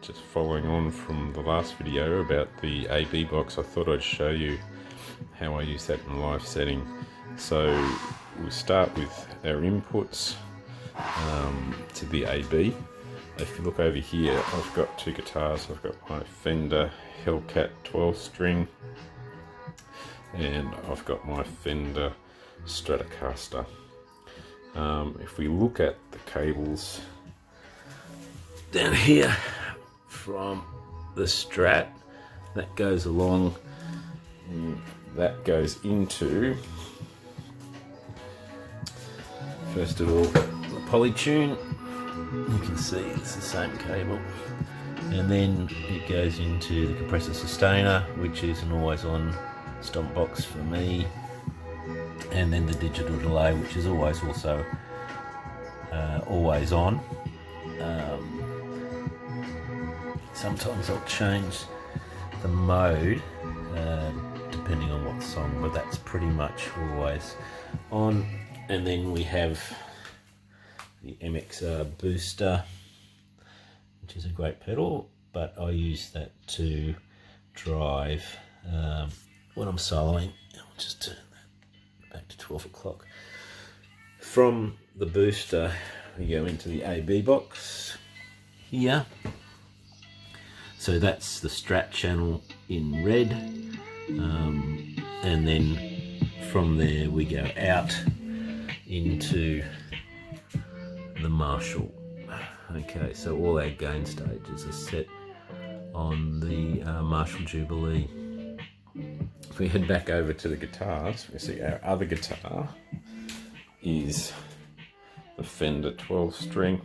just following on from the last video about the AB box, I thought I'd show you how I use that in live setting. So we'll start with our inputs to the AB. If you look over here, I've got two guitars. I've got my Fender Hellcat 12 string and I've got my Fender Stratocaster. If we look at the cables down here from the Strat, that goes along, and that goes into, first of all, the Polytune. You can see it's the same cable, and then it goes into the compressor sustainer, which is an always on stomp box for me, and then the digital delay, which is always also always on. Sometimes I'll change the mode depending on what song, but that's pretty much always on. And then we have the MXR booster, which is a great pedal, but I use that to drive when I'm soloing. I'll just turn that back to 12 o'clock. From the booster, we go into the AB box here. So that's the Strat channel in red, and then from there we go out into the Marshall. Okay, so all our gain stages are set on the Marshall Jubilee. If we head back over to the guitars, we see our other guitar is the Fender 12 string,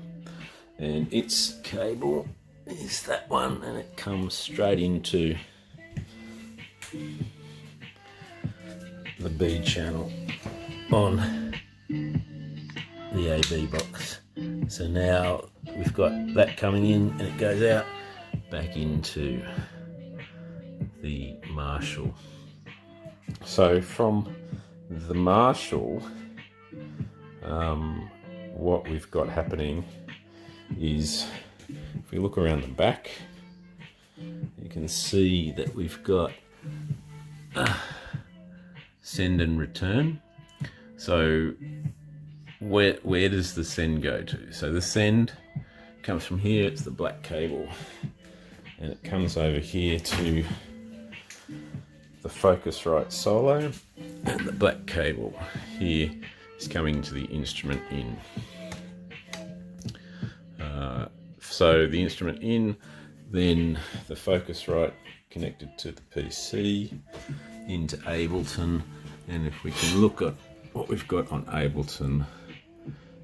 and its cable is that one, and it comes straight into the B channel on the AB box. So now we've got that coming in, and it goes out back into the Marshall. So from the Marshall, what we've got happening is, if we look around the back, you can see that we've got send and return. So where does the send go to? So the send comes from here, it's the black cable, and it comes over here to the Focusrite Solo, and the black cable here is coming to the instrument in. So the instrument in, then the Focusrite connected to the PC into Ableton, and if we can look at what we've got on Ableton,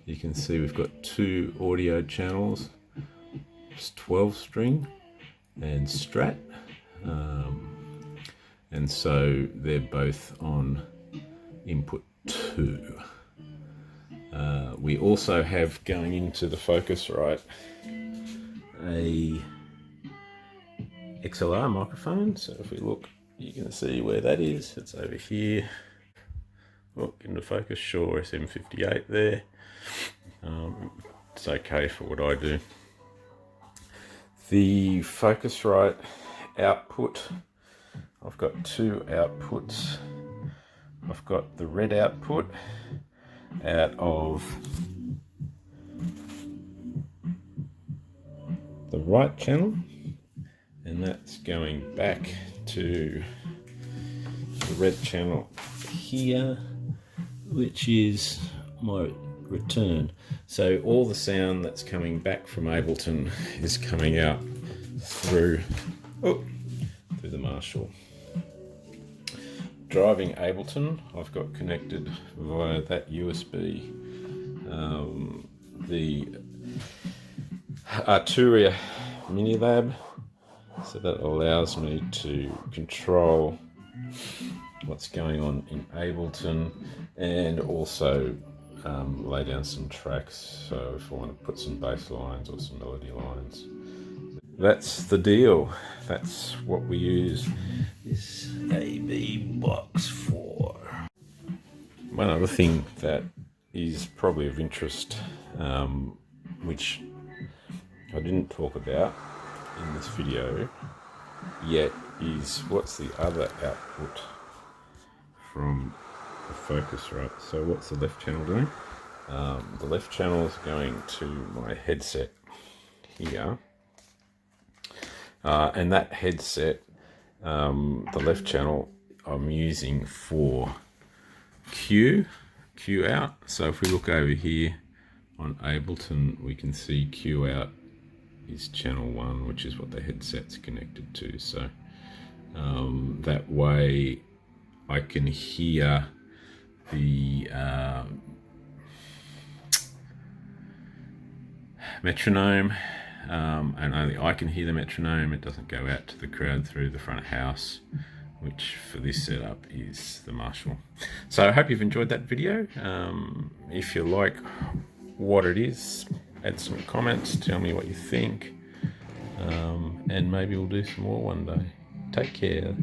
you can see we've got two audio channels, 12 string and Strat, and so they're both on input 2. We also have, going into the Focusrite, a XLR microphone. So if we look, you can see where that is. It's over here. Look into focus, Shure SM58 there. It's okay for what I do. The Focusrite output, I've got two outputs. I've got the red output out of the right channel, and that's going back to the red channel here, which is my return. So all the sound that's coming back from Ableton is coming out through the Marshall. Driving Ableton, I've got connected via that USB the Arturia Minilab, so that allows me to control what's going on in Ableton, and also lay down some tracks, so if I want to put some bass lines or some melody lines. That's the deal. That's what we use this AB box for. One other thing that is probably of interest, which I didn't talk about, in this video yet is what's the other output from the Focusrite. So what's the left channel doing? The left channel is going to my headset here, and that headset, the left channel, I'm using for Q out. So if we look over here on Ableton, we can see Q out is channel 1, which is what the headset's connected to. So that way I can hear the metronome, and only I can hear the metronome. It doesn't go out to the crowd through the front of house, which for this setup is the Marshall. So I hope you've enjoyed that video. If you like what it is, add some comments, tell me what you think, and maybe we'll do some more one day. Take care.